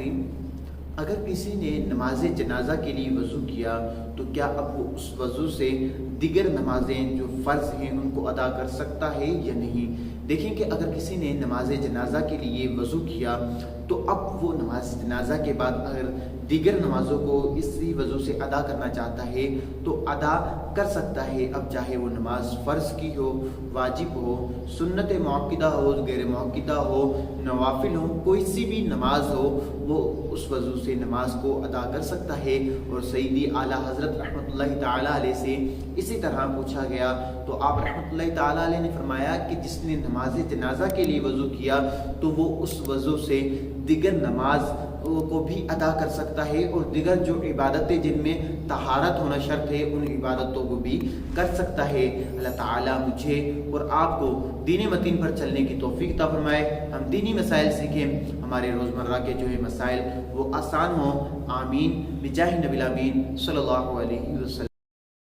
ماہرین، اگر کسی نے نماز جنازہ کے لیے وضو کیا تو کیا اب وہ اس وضو سے دیگر نمازیں جو فرض ہیں ان کو ادا کر سکتا ہے یا نہیں؟ دیکھیں کہ اگر کسی نے نماز جنازہ کے لیے وضو کیا تو اب وہ نماز جنازہ کے بعد اگر دیگر نمازوں کو اسی وضو سے ادا کرنا چاہتا ہے تو ادا کر سکتا ہے، اب چاہے وہ نماز فرض کی ہو، واجب ہو، سنت موقدہ ہو، غیر موقدہ ہو، نوافل ہو، کوئی سی بھی نماز ہو وہ اس وضو سے نماز کو ادا کر سکتا ہے۔ اور سیدی اعلیٰ حضرت رحمۃ اللہ تعالیٰ علیہ سے اسی طرح پوچھا گیا تو آپ رحمۃ اللہ تعالیٰ علیہ نے فرمایا کہ جس نے نماز جنازہ کے لیے وضو کیا تو وہ اس وضو سے دیگر نماز کو بھی ادا کر سکتا ہے، اور دیگر جو عبادتیں جن میں طہارت ہونا شرط ہے ان عبادتوں کو بھی کر سکتا ہے۔ اللہ تعالیٰ مجھے اور آپ کو دین متین پر چلنے کی توفیق عطا فرمائے، ہم دینی مسائل سیکھیں، ہمارے روزمرہ کے جو ہے مسائل وہ آسان ہوں۔ آمین بجاہ نبی الامین صلی اللہ علیہ وسلم۔